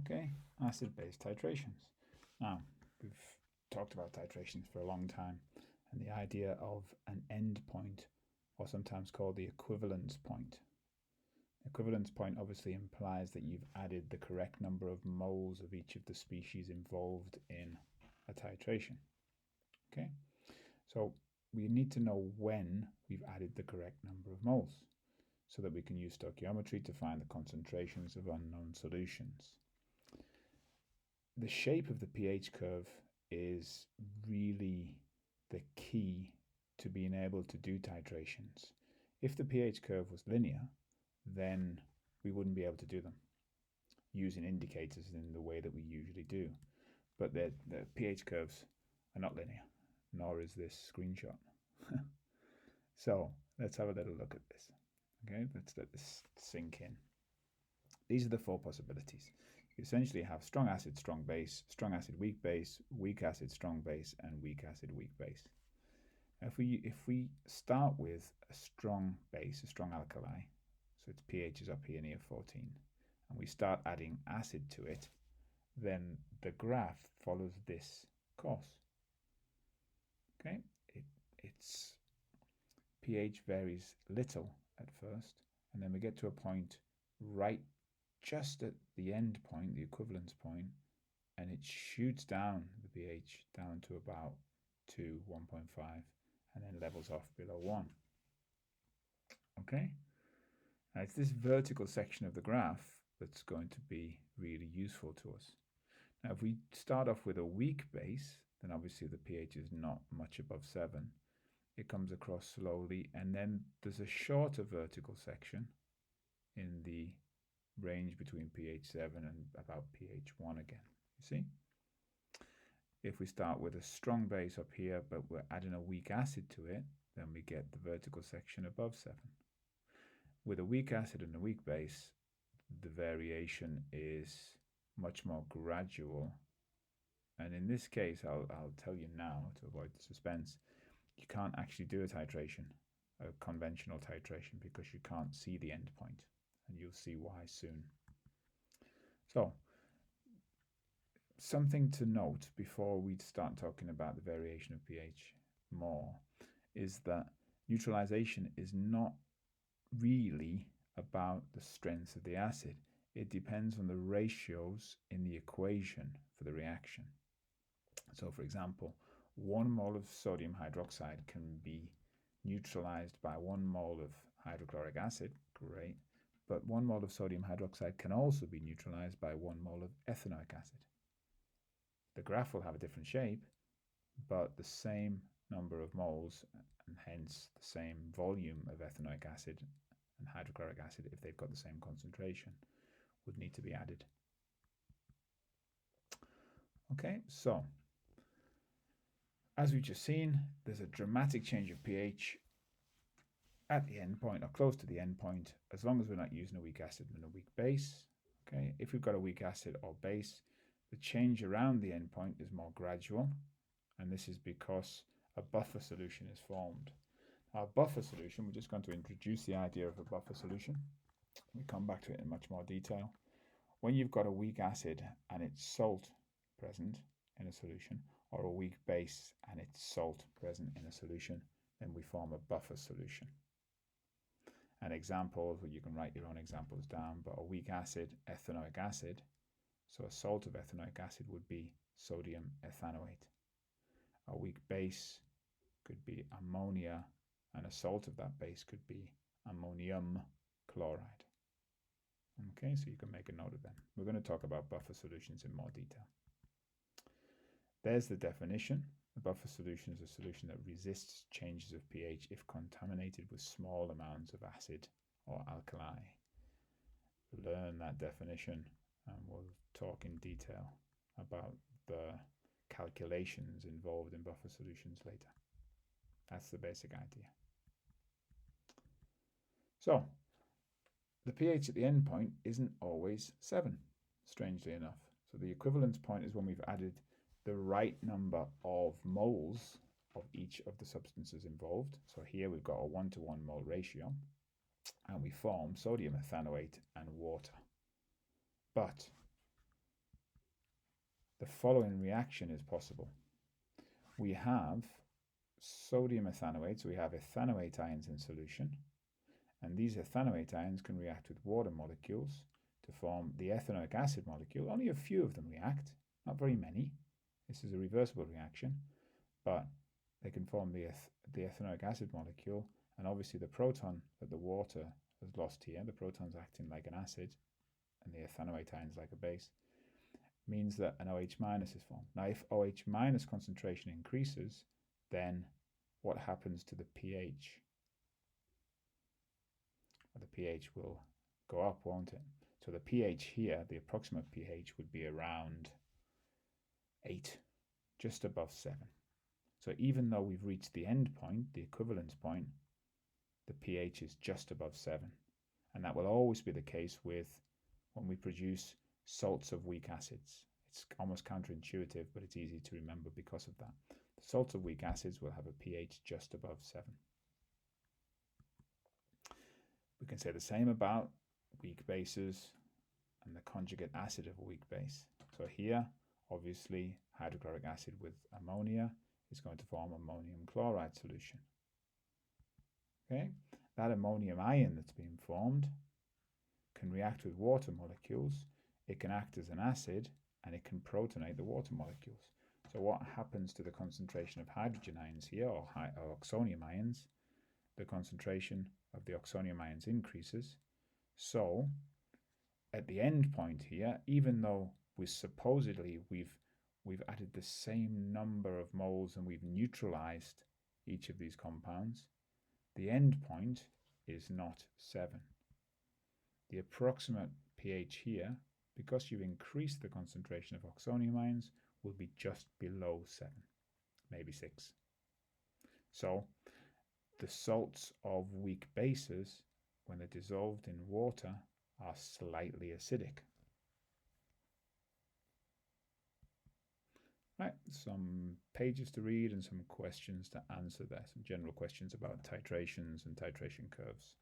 Okay, acid-base titrations. Now, we've talked about titrations for a long time, and the idea of an end point, or sometimes called the equivalence point. Equivalence point obviously implies that you've added the correct number of moles of each of the species involved in a titration. Okay, so we need to know when we've added the correct number of moles so that we can use stoichiometry to find the concentrations of unknown solutions. The shape of the pH curve is really the key to being able to do titrations. If the pH curve was linear, then we wouldn't be able to do them using indicators in the way that we usually do. But the pH curves are not linear, nor is this screenshot. So let's have a little look at this. Okay, let's let this sink in. These are the four possibilities. You essentially have strong acid, strong base, strong acid, weak acid, strong base, and weak acid, weak base. If we start with a strong base, a strong alkali, so its pH is up here near 14, and we start adding acid to it, then the graph follows this course. Okay, its pH varies little at first, and then we get to a point right just at the end point, the equivalence point, and it shoots down the pH down to about 2, 1.5, and then levels off below 1. Okay, now it's this vertical section of the graph that's going to be really useful to us. Now, if we start off with a weak base, then obviously the pH is not much above 7. It comes across slowly, and then there's a shorter vertical section in the range between pH 7 and about pH 1 again. You see? If we start with a strong base up here, but we're adding a weak acid to it, then we get the vertical section above 7. With a weak acid and a weak base, the variation is much more gradual. And in this case, I'll tell you now to avoid the suspense, you can't actually do a titration, a conventional titration, because you can't see the end point, and you'll see why soon. So, something to note before we start talking about the variation of pH more is that neutralization is not really about the strength of the acid. It depends on the ratios in the equation for the reaction. So, for example, 1 mole of sodium hydroxide can be neutralized by 1 mole of hydrochloric acid, great, but 1 mole of sodium hydroxide can also be neutralized by 1 mole of ethanoic acid. The graph will have a different shape, but the same number of moles, and hence the same volume of ethanoic acid and hydrochloric acid, if they've got the same concentration, would need to be added. Okay, so as we've just seen, there's a dramatic change of pH at the end point or close to the end point, as long as we're not using a weak acid and a weak base. Okay, if we've got a weak acid or base, the change around the end point is more gradual, and this is because a buffer solution is formed. Our buffer solution, we're just going to introduce the idea of a buffer solution. We come back to it in much more detail. When you've got a weak acid and its salt present in a solution, or a weak base and its salt present in a solution, then we form a buffer solution. An example, you can write your own examples down, but a weak acid, ethanoic acid, so a salt of ethanoic acid would be sodium ethanoate. A weak base could be ammonia, and a salt of that base could be ammonium chloride. Okay, so you can make a note of them. We're going to talk about buffer solutions in more detail. There's the definition. A buffer solution is a solution that resists changes of pH if contaminated with small amounts of acid or alkali. Learn that definition, and we'll talk in detail about the calculations involved in buffer solutions later. That's the basic idea. So, the pH at the end point isn't always 7, strangely enough. So the equivalence point is when we've added the right number of moles of each of the substances involved. So here we've got a 1-to-1 mole ratio, and we form sodium ethanoate and water. But the following reaction is possible. We have sodium ethanoate, so we have ethanoate ions in solution, and these ethanoate ions can react with water molecules to form the ethanoic acid molecule. Only a few of them react, not very many. This is a reversible reaction, but they can form the ethanoic acid molecule, and obviously the proton that the water has lost here, the proton's acting like an acid, and the ethanoate ions like a base, means that an OH minus is formed. Now, if OH minus concentration increases, then what happens to the pH? Well, the pH will go up, won't it? So the pH here, the approximate pH, would be around 8, just above 7. So even though we've reached the end point, the equivalence point, the pH is just above 7. And that will always be the case with when we produce salts of weak acids. It's almost counterintuitive, but it's easy to remember because of that. The salts of weak acids will have a pH just above 7. We can say the same about weak bases and the conjugate acid of a weak base. So here, obviously, hydrochloric acid with ammonia is going to form ammonium chloride solution. Okay, that ammonium ion that's being formed can react with water molecules. It can act as an acid, and it can protonate the water molecules. So what happens to the concentration of hydrogen ions here, or oxonium ions? The concentration of the oxonium ions increases. So at the end point here, even though we've added the same number of moles and we've neutralized each of these compounds, the end point is not 7. The approximate pH here, because you've increased the concentration of oxonium ions, will be just below 7, maybe 6. So the salts of weak bases, when they're dissolved in water, are slightly acidic. Right, some pages to read and some questions to answer there, some general questions about titrations and titration curves.